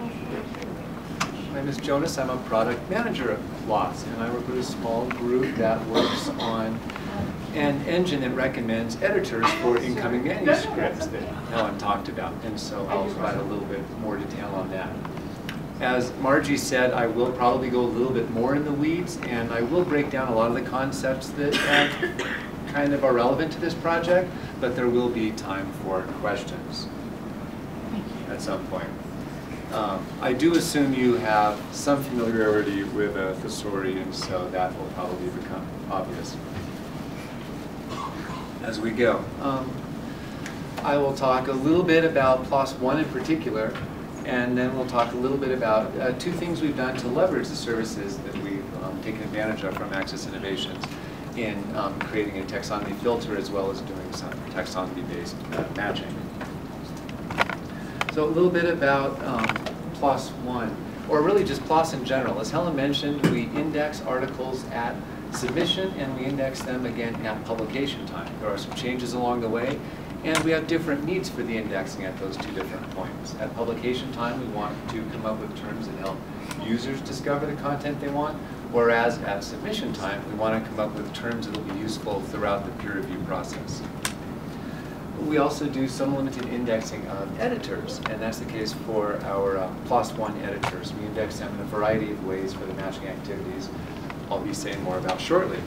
My name is Jonas. I'm a product manager at PLOS, and I work with a small group that works on an engine that recommends editors for incoming manuscripts that Helen talked about. And so I'll provide a little bit more detail on that. As Margie said, I will probably go a little bit more in the weeds, and I will break down a lot of the concepts that kind of are relevant to this project, but there will be time for questions at some point. I do assume you have some familiarity with a thesaurian, so that will probably become obvious as we go. I will talk a little bit about PLOS 1 in particular, and then we'll talk a little bit about two things we've done to leverage the services that we've taken advantage of from Access Innovations in creating a taxonomy filter as well as doing some taxonomy-based matching. So a little bit about PLOS 1, or really just PLOS in general. As Helen mentioned, we index articles at submission and we index them again at publication time. There are some changes along the way, and we have different needs for the indexing at those two different points. At publication time, we want to come up with terms that help users discover the content they want, whereas at submission time, we want to come up with terms that will be useful throughout the peer review process. We also do some limited indexing of editors, and that's the case for our PLOS 1 editors. We index them in a variety of ways for the matching activities I'll be saying more about shortly.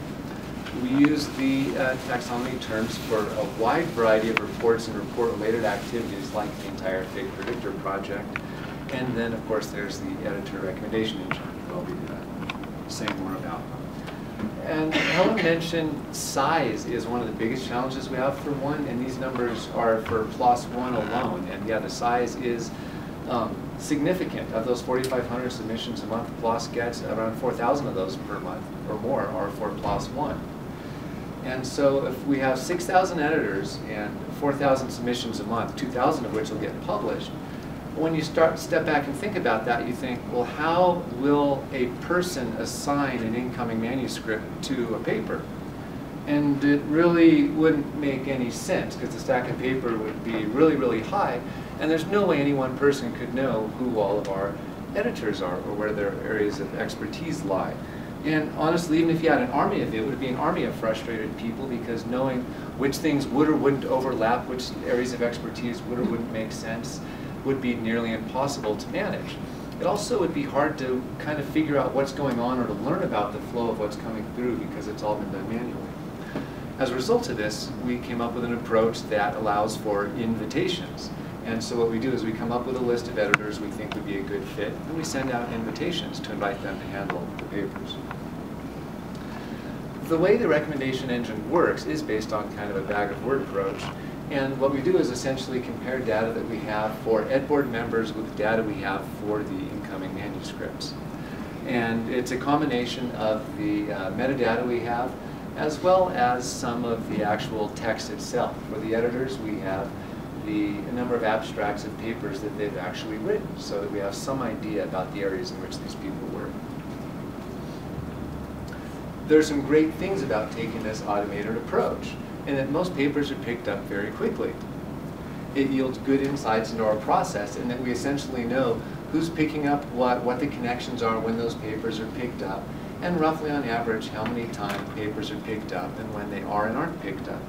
We use the taxonomy terms for a wide variety of reports and report-related activities like the entire Fig Predictor project. And then, of course, there's the editor recommendation engine that I'll be saying more about. And Helen mentioned size is one of the biggest challenges we have for one, and these numbers are for PLOS 1 alone. And yeah, the size is significant. Of those 4,500 submissions a month, PLOS gets around 4,000 of those per month or more are for PLOS 1. And so if we have 6,000 editors and 4,000 submissions a month, 2,000 of which will get published, when you step back and think about that, you think, well, how will a person assign an incoming manuscript to a paper? And it really wouldn't make any sense because the stack of paper would be really, really high, and there's no way any one person could know who all of our editors are or where their areas of expertise lie. And honestly, even if you had an army of it, it would be an army of frustrated people because knowing which things would or wouldn't overlap, which areas of expertise would or wouldn't make sense, would be nearly impossible to manage. It also would be hard to kind of figure out what's going on or to learn about the flow of what's coming through because it's all been done manually. As a result of this, we came up with an approach that allows for invitations. And so what we do is we come up with a list of editors we think would be a good fit, and we send out invitations to invite them to handle the papers. The way the recommendation engine works is based on kind of a bag of word approach. And what we do is essentially compare data that we have for EdBoard members with data we have for the incoming manuscripts. And it's a combination of the metadata we have as well as some of the actual text itself. For the editors, we have the number of abstracts of papers that they've actually written so that we have some idea about the areas in which these people work. There's some great things about taking this automated approach, and that most papers are picked up very quickly. It yields good insights into our process, and that we essentially know who's picking up what the connections are when those papers are picked up, and roughly on average how many times papers are picked up and when they are and aren't picked up.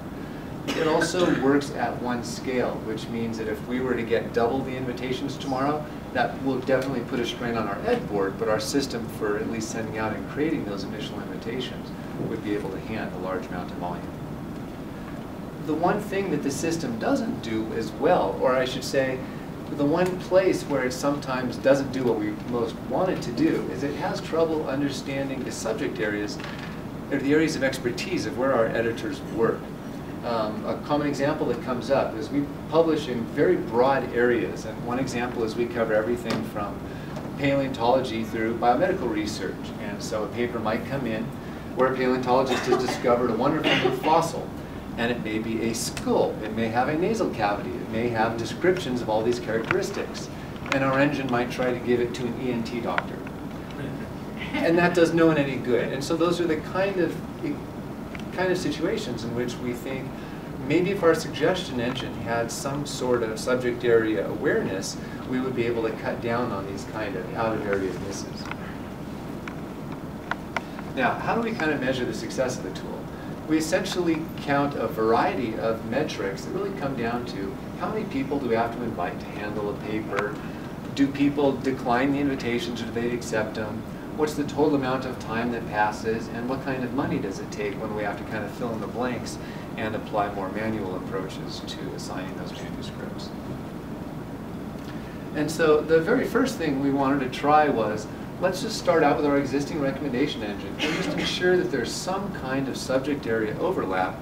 It also works at one scale, which means that if we were to get double the invitations tomorrow, that will definitely put a strain on our EdBoard, but our system for at least sending out and creating those initial invitations would be able to handle a large amount of volume. The one thing that the system doesn't do as well, or I should say, the one place where it sometimes doesn't do what we most want it to do, is it has trouble understanding the subject areas, or the areas of expertise of where our editors work. A common example that comes up is we publish in very broad areas, and one example is we cover everything from paleontology through biomedical research. And so a paper might come in where a paleontologist has discovered a wonderful new fossil, and it may be a skull, it may have a nasal cavity, it may have descriptions of all these characteristics, and our engine might try to give it to an ENT doctor. And that does no one any good. And so those are the kind of situations in which we think maybe if our suggestion engine had some sort of subject area awareness, we would be able to cut down on these kind of out-of-area misses. Now, how do we kind of measure the success of the tool? We essentially count a variety of metrics that really come down to how many people do we have to invite to handle a paper? Do people decline the invitations or do they accept them? What's the total amount of time that passes, and what kind of money does it take when we have to kind of fill in the blanks and apply more manual approaches to assigning those manuscripts? And so the very first thing we wanted to try was, let's just start out with our existing recommendation engine and just ensure that there's some kind of subject area overlap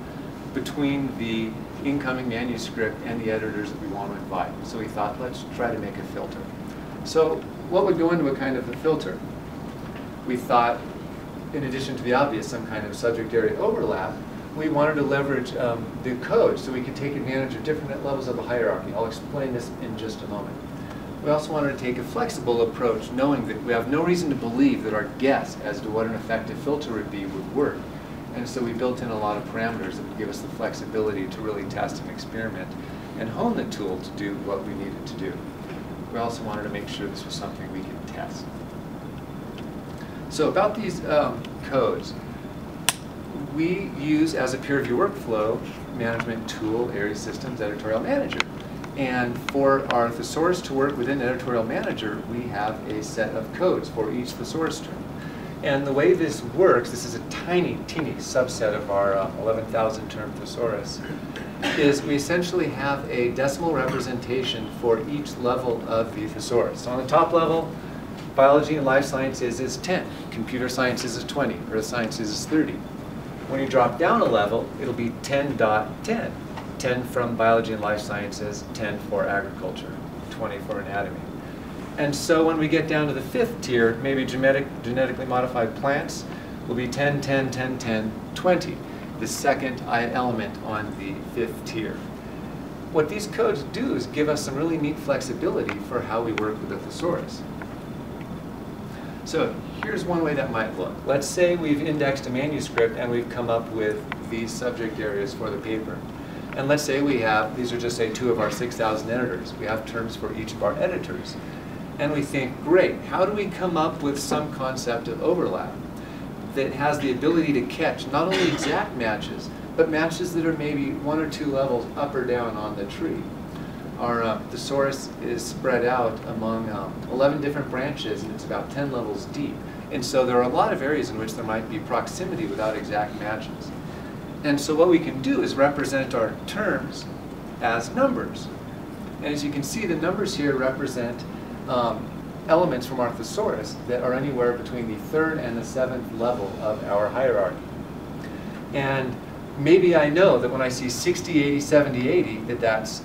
between the incoming manuscript and the editors that we want to invite. So we thought, let's try to make a filter. So what would go into a kind of a filter? We thought, in addition to the obvious, some kind of subject area overlap, we wanted to leverage the code so we could take advantage of different levels of a hierarchy. I'll explain this in just a moment. We also wanted to take a flexible approach, knowing that we have no reason to believe that our guess as to what an effective filter would be would work. And so we built in a lot of parameters that would give us the flexibility to really test and experiment and hone the tool to do what we needed to do. We also wanted to make sure this was something we could test. So about these codes, we use as a peer review workflow management tool, Area Systems Editorial Manager. And for our thesaurus to work within Editorial Manager, we have a set of codes for each thesaurus term. And the way this works, this is a tiny, teeny subset of our 11,000 term thesaurus, is we essentially have a decimal representation for each level of the thesaurus. So on the top level, biology and life sciences is 10, computer sciences is 20, earth sciences is 30. When you drop down a level, it'll be 10.10. 10 from biology and life sciences, 10 for agriculture, 20 for anatomy. And so when we get down to the 5th tier, maybe genetically modified plants will be 10, 10, 10, 10, 20, the second element on the 5th tier. What these codes do is give us some really neat flexibility for how we work with the thesaurus. So here's one way that might look. Let's say we've indexed a manuscript and we've come up with these subject areas for the paper. And let's say we have, these are just say 2 of our 6,000 editors. We have terms for each of our editors. And we think, great, how do we come up with some concept of overlap that has the ability to catch not only exact matches, but matches that are maybe 1 or 2 levels up or down on the tree. Our thesaurus is spread out among 11 different branches, and it's about 10 levels deep. And so there are a lot of areas in which there might be proximity without exact matches. And so what we can do is represent our terms as numbers. And as you can see, the numbers here represent elements from our thesaurus that are anywhere between the 3rd and the 7th level of our hierarchy. And maybe I know that when I see 60, 80, 70, 80, that that's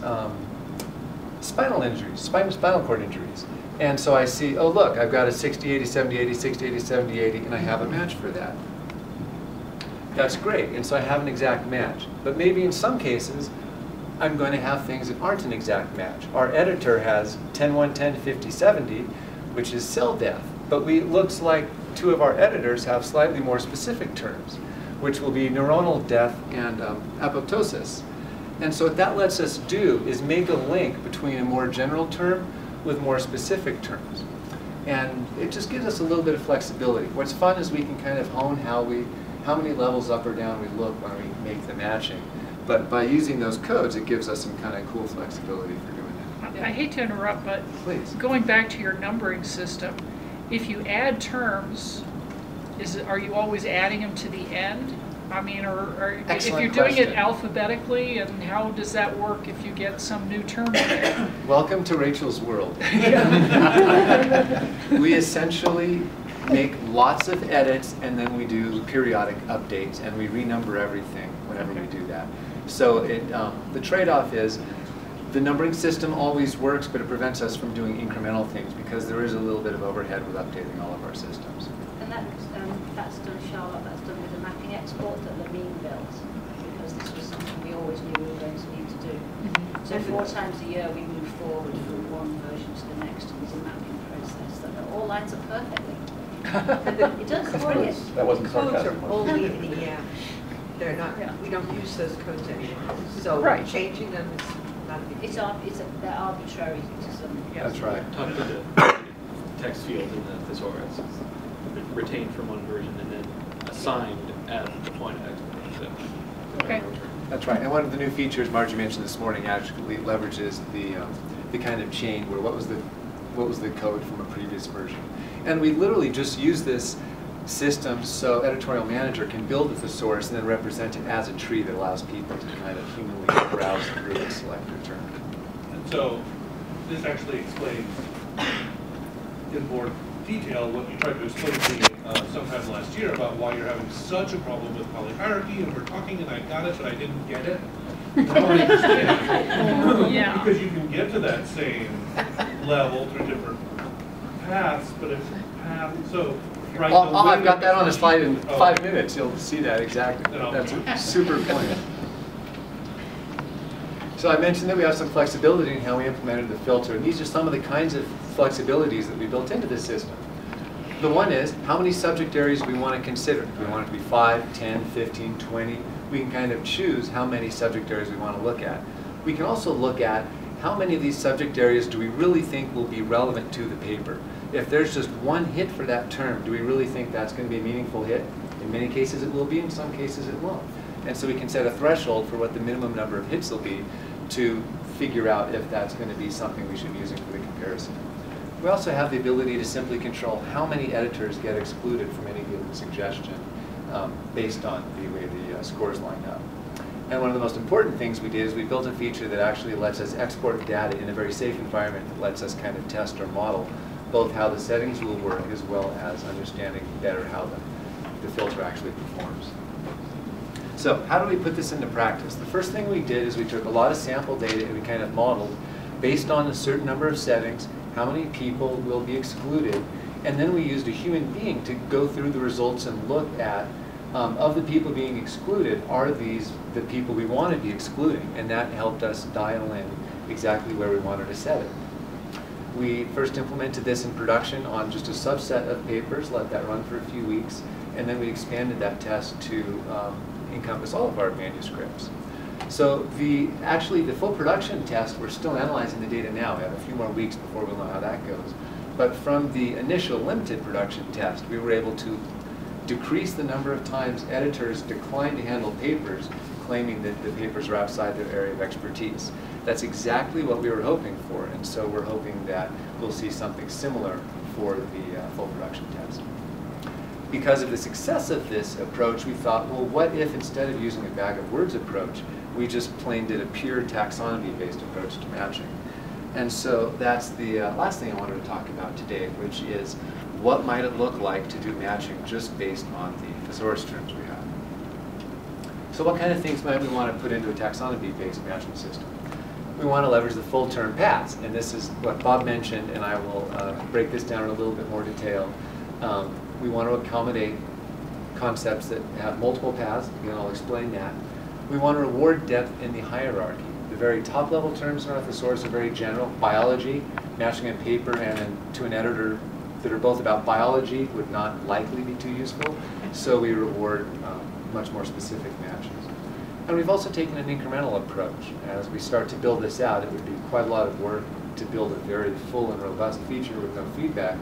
spinal injuries, spinal cord injuries. And so I see, oh look, I've got a 60, 80, 70, 80, 60, 80, 70, 80, and I have a match for that. That's great, and so I have an exact match. But maybe in some cases, I'm going to have things that aren't an exact match. Our editor has 10, 1, 10, 50, 70, which is cell death. But it looks like 2 of our editors have slightly more specific terms, which will be neuronal death and apoptosis. And so what that lets us do is make a link between a more general term with more specific terms. And it just gives us a little bit of flexibility. What's fun is we can kind of hone how many levels up or down we look when we make the matching. But by using those codes, it gives us some kind of cool flexibility for doing that. I hate to interrupt, but please. Going back to your numbering system, if you add terms, are you always adding them to the end? I mean, or if you're doing it alphabetically, and how does that work if you get some new term in there? Welcome to Rachel's world. We essentially make lots of edits, and then we do periodic updates, and we renumber everything whenever we do that. So the trade-off is the numbering system always works, but it prevents us from doing incremental things because there is a little bit of overhead with updating all of our systems. And that's done, Charlotte, that's done with a mapping export that Lamine built, because this was something we always knew we were going to need to do. So 4 times a year we move forward from one version to the next, and there's a mapping process that all lines up perfectly. It does. That wasn't Codes are sarcasm. only, yeah. They're not, Yeah. we don't use those codes anymore. So Right. changing them is not a big deal. They're arbitrary to some. That's right. Talk to the text field in the thesaurus, retained from one version and then assigned at the point of explanation. Okay. That's right. And one of the new features Margie mentioned this morning actually leverages the kind of chain where what was the code from a previous version. And we literally just use this system so editorial manager can build a thesaurus and then represent it as a tree that allows people to kind of humanly browse through and select their term. And so this actually explains in more detail what you tried to explain to me sometime last year about why you're having such a problem with polyhierarchy, and we're talking and I got it, but I didn't get it. I don't understand. Yeah. Because you can get to that same level through different paths, but if so right. I've got that on a slide in 5 minutes. You'll see that exactly. That's a super point. So I mentioned that we have some flexibility in how we implemented the filter, and these are some of the kinds of flexibilities that we built into the system. The one is, how many subject areas we want to consider. Do we want it to be 5, 10, 15, 20? We can kind of choose how many subject areas we want to look at. We can also look at how many of these subject areas do we really think will be relevant to the paper. If there's just one hit for that term, do we really think that's going to be a meaningful hit? In many cases it will be, in some cases it won't. And so we can set a threshold for what the minimum number of hits will be to figure out if that's going to be something we should be using for the comparison. We also have the ability to simply control how many editors get excluded from any given suggestion based on the way the scores line up. And one of the most important things we did is we built a feature that actually lets us export data in a very safe environment that lets us kind of test or model both how the settings will work as well as understanding better how the filter actually performs. So how do we put this into practice? The first thing we did is we took a lot of sample data and we kind of modeled based on a certain number of settings how many people will be excluded, and then we used a human being to go through the results and look at of the people being excluded, are these the people we want to be excluding? And that helped us dial in exactly where we wanted to set it. We first implemented this in production on just a subset of papers, let that run for a few weeks, and then we expanded that test to encompass all of our manuscripts. So actually the full production test, we're still analyzing the data now. We have a few more weeks before we'll know how that goes. But from the initial limited production test, we were able to decrease the number of times editors decline to handle papers claiming that the papers are outside their area of expertise. That's exactly what we were hoping for, and so we're hoping that we'll see something similar for the full production test. Because of the success of this approach, we thought, well, what if instead of using a bag of words approach, we just plain did a pure taxonomy-based approach to matching? And so that's the last thing I wanted to talk about today, which is what might it look like to do matching just based on the thesaurus terms we have. So what kind of things might we want to put into a taxonomy-based matching system? We want to leverage the full term paths, and this is what Bob mentioned, and I will break this down in a little bit more detail. We want to accommodate concepts that have multiple paths. Again, I'll explain that. We want to reward depth in the hierarchy. The very top level terms in our thesaurus are very general. Biology, matching a paper and to an editor that are both about biology would not likely be too useful. So we reward much more specific matches. And we've also taken an incremental approach. As we start to build this out, it would be quite a lot of work to build a very full and robust feature with no feedback.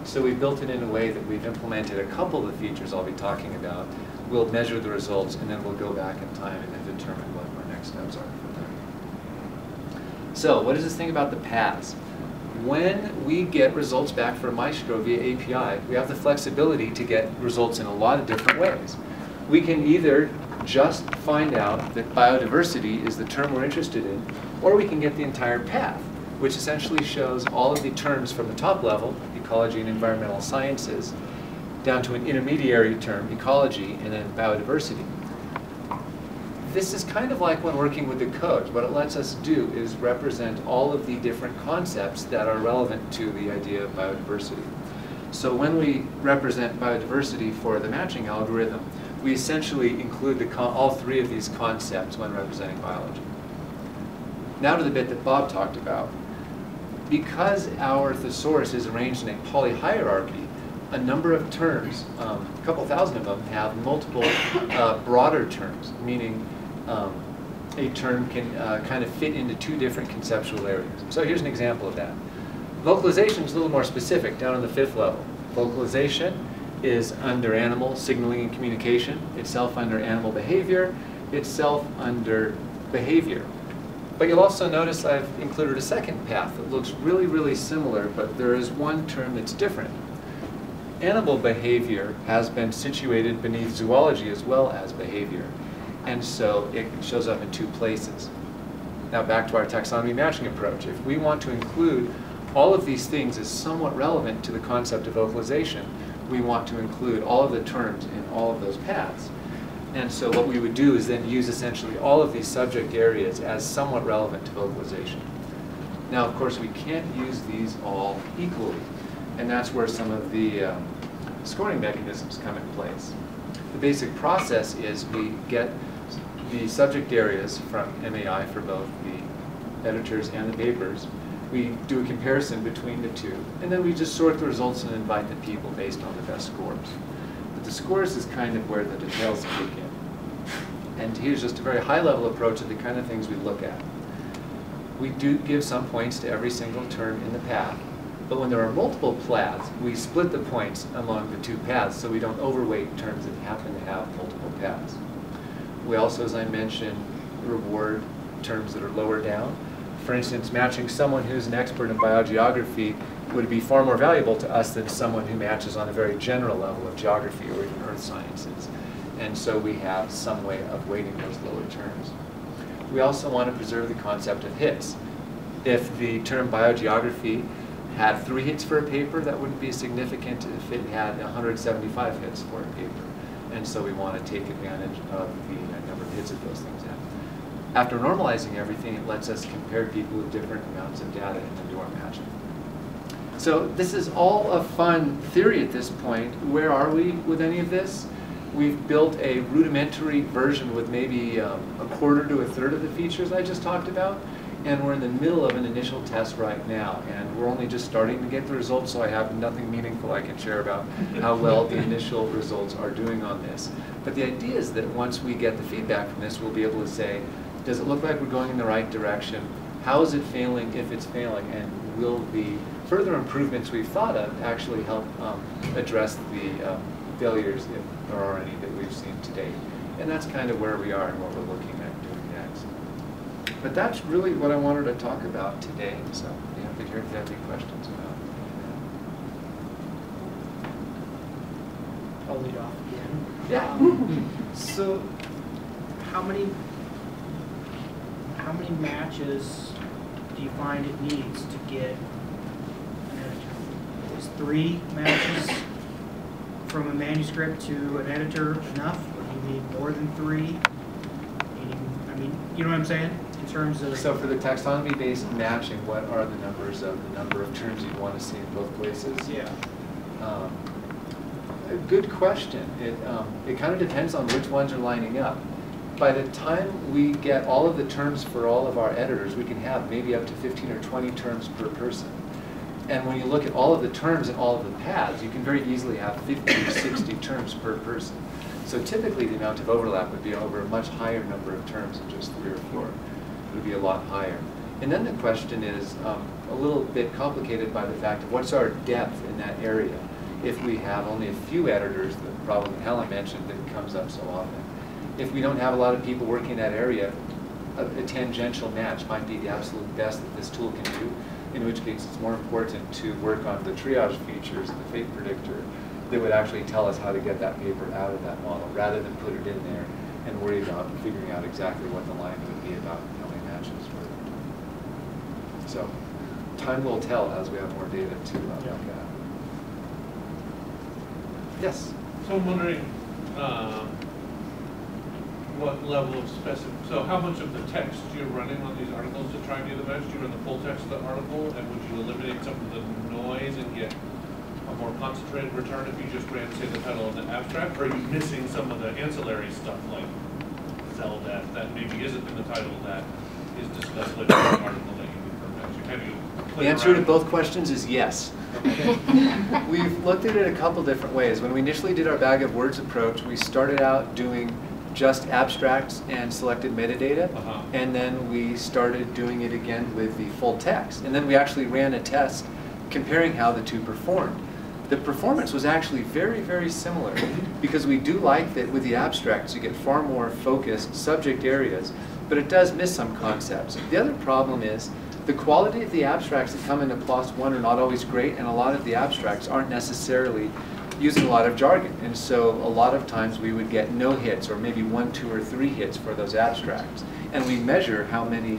So we built it in a way that we've implemented a couple of the features I'll be talking about. We'll measure the results, and then we'll go back in time and then determine what our next steps are from there. So what does this thing about the paths? When we get results back from MAIstro via API, we have the flexibility to get results in a lot of different ways. We can either just find out that biodiversity is the term we're interested in, or we can get the entire path, which essentially shows all of the terms from the top level, ecology and environmental sciences, down to an intermediary term, ecology, and then biodiversity. This is kind of like when working with the code. What it lets us do is represent all of the different concepts that are relevant to the idea of biodiversity. So when we represent biodiversity for the matching algorithm, we essentially include all three of these concepts when representing biology. Now to the bit that Bob talked about. Because our thesaurus is arranged in a polyhierarchy, a number of terms, a couple thousand of them, have multiple broader terms, meaning a term can kind of fit into 2 different conceptual areas. So here's an example of that. Vocalization is a little more specific, down on the 5th level. Vocalization is under animal signaling and communication, itself under animal behavior, itself under behavior. But you'll also notice I've included a second path that looks really, really similar, but there is one term that's different. Animal behavior has been situated beneath zoology as well as behavior, and so it shows up in 2 places. Now back to our taxonomy matching approach. If we want to include all of these things as somewhat relevant to the concept of vocalization, we want to include all of the terms in all of those paths. And so what we would do is then use essentially all of these subject areas as somewhat relevant to vocalization. Now, of course, we can't use these all equally, and that's where some of the scoring mechanisms come in place. The basic process is we get the subject areas from MAI for both the editors and the papers. We do a comparison between the 2, and then we just sort the results and invite the people based on the best scores. But the scores is kind of where the details kick in. And here's just a very high-level approach of the kind of things we look at. We do give some points to every single term in the path, but when there are multiple paths, we split the points among the 2 paths so we don't overweight terms that happen to have multiple paths. We also, as I mentioned, reward terms that are lower down. For instance, matching someone who's an expert in biogeography would be far more valuable to us than someone who matches on a very general level of geography or even earth sciences. And so we have some way of weighting those lower terms. We also want to preserve the concept of hits. If the term biogeography had 3 hits for a paper, that wouldn't be significant if it had 175 hits for a paper. And so we want to take advantage of the number of hits that those things have. After normalizing everything, it lets us compare people with different amounts of data and then do our matching. So this is all a fun theory at this point. Where are we with any of this? We've built a rudimentary version with maybe a quarter to a third of the features I just talked about, and we're in the middle of an initial test right now, and we're only just starting to get the results, so I have nothing meaningful I can share about how well the initial results are doing on this. But the idea is that once we get the feedback from this, we'll be able to say, does it look like we're going in the right direction? How is it failing if it's failing? And will the further improvements we've thought of actually help address the failures, if there are any, that we've seen to date? And that's kind of where we are and what we're looking at doing next. But that's really what I wanted to talk about today. So be happy to hear if you have any questions about it. I'll lead off again. Yeah. So how many matches do you find it needs to get an editor? Is 3 matches from a manuscript to an editor enough, or do you need more than 3? I mean, you know what I'm saying? In terms of... So for the taxonomy-based matching, what are the numbers of the number of terms you'd want to see in both places? Yeah. A good question. It kind of depends on which ones are lining up. By the time we get all of the terms for all of our editors, we can have maybe up to 15 or 20 terms per person. And when you look at all of the terms and all of the paths, you can very easily have 50 or 60 terms per person. So typically the amount of overlap would be over a much higher number of terms than just 3 or 4. It would be a lot higher. And then the question is a little bit complicated by the fact of what's our depth in that area. If we have only a few editors, the problem that Helen mentioned that comes up so often. If we don't have a lot of people working in that area, a tangential match might be the absolute best that this tool can do, in which case it's more important to work on the triage features, the fate predictor, that would actually tell us how to get that paper out of that model, rather than put it in there and worry about figuring out exactly what the line would be about how many matches were. So time will tell as we have more data to look at. Yes? So I'm wondering what level of so how much of the text you're running on these articles to try and do the match? Do you run the full text of the article, and would you eliminate some of the noise and get a more concentrated return if you just ran, say, the title and the abstract? Or are you missing some of the ancillary stuff like Zelda that maybe isn't in the title that is discussed later in the article that you do for matching? have you The played answer to around? both questions is yes. We've looked at it a couple different ways. When we initially did our bag of words approach, we started out doing just abstracts and selected metadata, and then we started doing it again with the full text. And then we actually ran a test comparing how the two performed. The performance was actually very, very similar, because we do like that with the abstracts you get far more focused subject areas, but it does miss some concepts. The other problem is the quality of the abstracts that come into PLOS 1 are not always great, and a lot of the abstracts aren't necessarily using a lot of jargon. And so a lot of times we would get no hits, or maybe 1, 2, or 3 hits for those abstracts. And we measure how many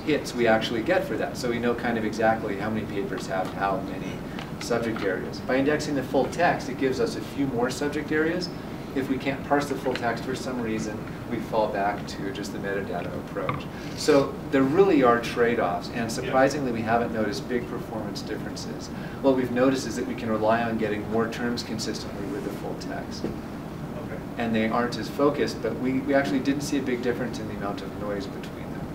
hits we actually get for that. So we know kind of exactly how many papers have how many subject areas. By indexing the full text, it gives us a few more subject areas. If we can't parse the full text for some reason, we fall back to just the metadata approach. So there really are trade-offs, and surprisingly we haven't noticed big performance differences. What we've noticed is that we can rely on getting more terms consistently with the full text. Okay. And they aren't as focused, but we actually didn't see a big difference in the amount of noise between them.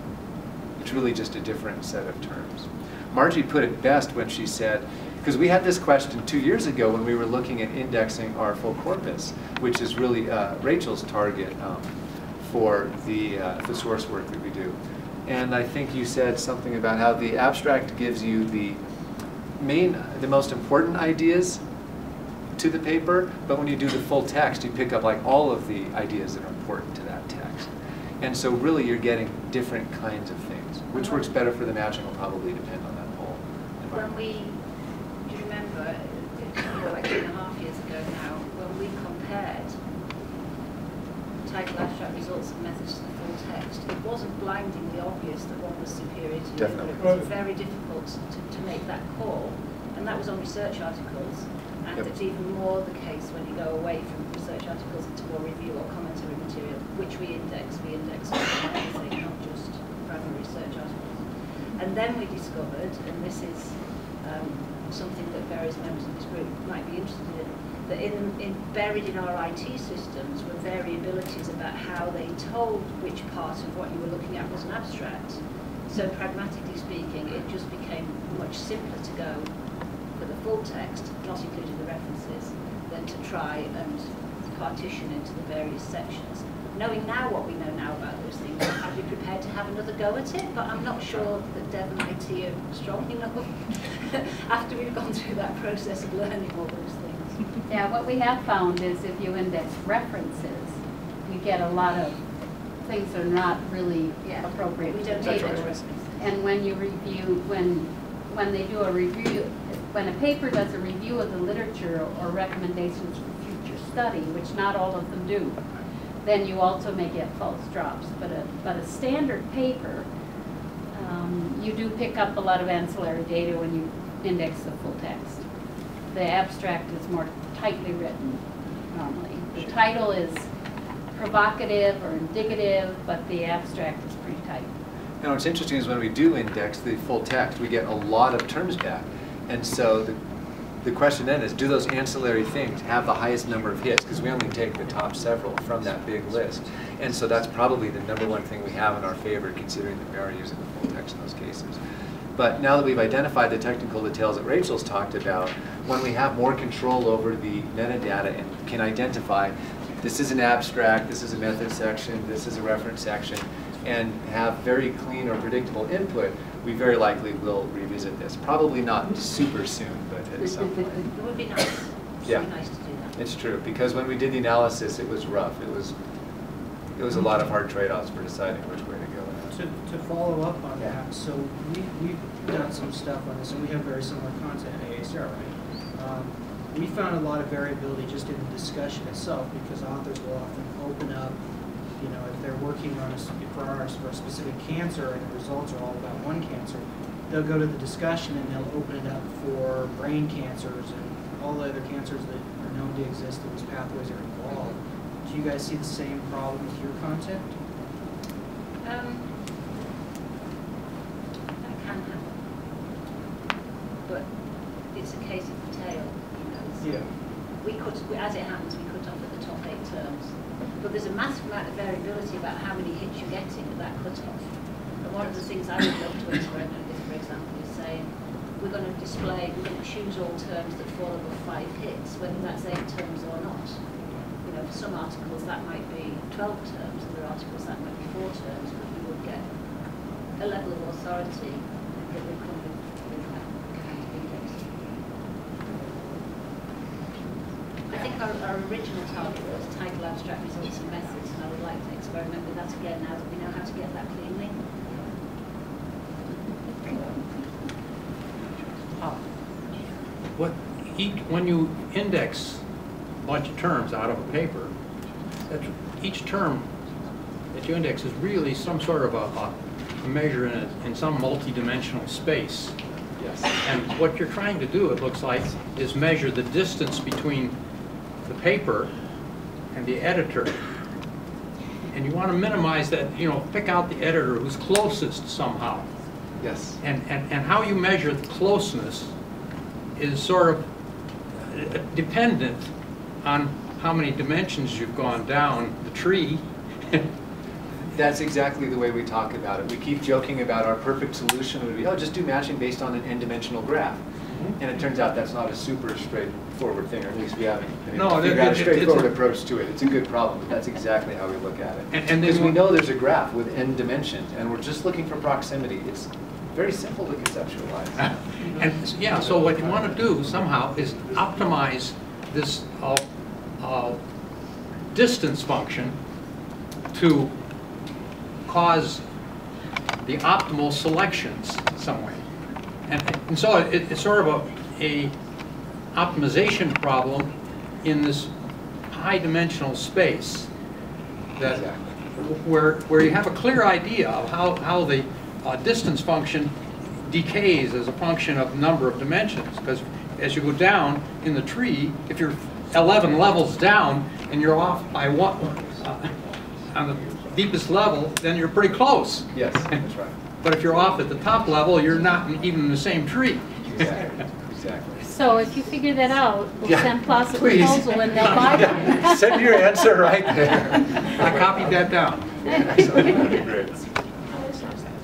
It's really just a different set of terms. Margie put it best when she said, because we had this question 2 years ago when we were looking at indexing our full corpus, which is really Rachel's target for the thesaurus work that we do. And I think you said something about how the abstract gives you the most important ideas to the paper, but when you do the full text, you pick up like all of the ideas that are important to that text. And so really you're getting different kinds of things. Which works better for the matching will probably depend on that whole environment. Do you remember, like 2.5 years ago now, when we compared title, abstract, results, and methods to the full text, it wasn't blindingly obvious that one was superior to the other. It was very difficult to make that call, and that was on research articles. And it's even more the case when you go away from research articles into more review or commentary material, which we index everything, not just primary research articles. And then we discovered, and this is something that various members of this group might be interested in, that buried in our IT systems were variabilities about how they told which part of what you were looking at was an abstract. So pragmatically speaking, it just became much simpler to go for the full text, not including the references, than to try and partition into the various sections. Knowing now what we know now about those things, I'd be prepared to have another go at it, but I'm not sure that Dev and IT are strong enough after we've gone through that process of learning all those things. Yeah, what we have found is if you index references, you get a lot of things that are not really appropriate. We don't take take it. references. And when you review, when they do a review, when a paper does a review of the literature or recommendations for future study, which not all of them do, then you also may get false drops. But a standard paper, you do pick up a lot of ancillary data when you index the full text. The abstract is more tightly written normally. The title is provocative or indicative, but the abstract is pretty tight. And what's interesting is when we do index the full text, we get a lot of terms back. And so the question then is, do those ancillary things have the highest number of hits? Because we only take the top several from that big list. And so that's probably the #1 thing we have in our favor, considering that we are using the full text in those cases. But now that we've identified the technical details that Rachel's talked about, when we have more control over the metadata and can identify this is an abstract, this is a method section, this is a reference section, and have very clean or predictable input, we very likely will revisit this. Probably not super soon, but at some point. It would be nice. It would be nice to do that. It's true, because when we did the analysis, it was rough. It was a lot of hard trade-offs for deciding which way to go. To follow up on that, so we've done some stuff on this, and we have very similar content at MAIstro, right? We found a lot of variability just in the discussion itself, because authors will often open up, you know, if they're working on for a specific cancer and the results are all about one cancer, they'll go to the discussion and they'll open it up for brain cancers and all the other cancers that are known to exist, and these pathways are involved. Do you guys see the same problem with your content? That can happen. But it's a case of the tail, you know. Yeah. As it happens, we cut off at the top 8 terms. But there's a massive amount of variability about how many hits you're getting at that cut-off. And one of the things I would love to experiment with, for example, is saying, we're going to choose all terms that fall above 5 hits, whether that's 8 terms or not. You know, for some articles that might be 12 terms, other articles that might be 4 terms, but we would get a level of authority that would come with that kind of index. I think our original target was title, abstract, results and methods, and I would like to experiment with that again now that we know how to get that cleanly. When you index a bunch of terms out of a paper, each term that you index is really some sort of a measure in some multi-dimensional space. Yes. And what you're trying to do, it looks like, is measure the distance between the paper and the editor. And you want to minimize that, you know, pick out the editor who's closest somehow. Yes. And how you measure the closeness is sort of dependent on how many dimensions you've gone down the tree. That's exactly the way we talk about it. We keep joking about our perfect solution would be, oh, just do matching based on an n-dimensional graph. And it turns out that's not a super straightforward thing, or at least we haven't figured out a straightforward approach to it. It's a good problem, but that's exactly how we look at it. Because we know there's a graph with n dimensions, and we're just looking for proximity. It's very simple to conceptualize. And yeah, so what you want to do somehow is optimize this distance function to cause the optimal selections some way. And so it's sort of a optimization problem in this high dimensional space that where you have a clear idea of how the distance function decays as a function of number of dimensions. Because as you go down in the tree, if you're 11 levels down and you're off by one on the deepest level, then you're pretty close. Yes, that's right. But if you're off at the top level, you're not even in the same tree. Exactly. Exactly. So if you figure that out, we'll Yeah, send PLOS a please. proposal and they'll buy them. Send your answer right there. I copied that down. Excellent. That'd be great.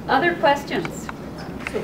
Other questions? So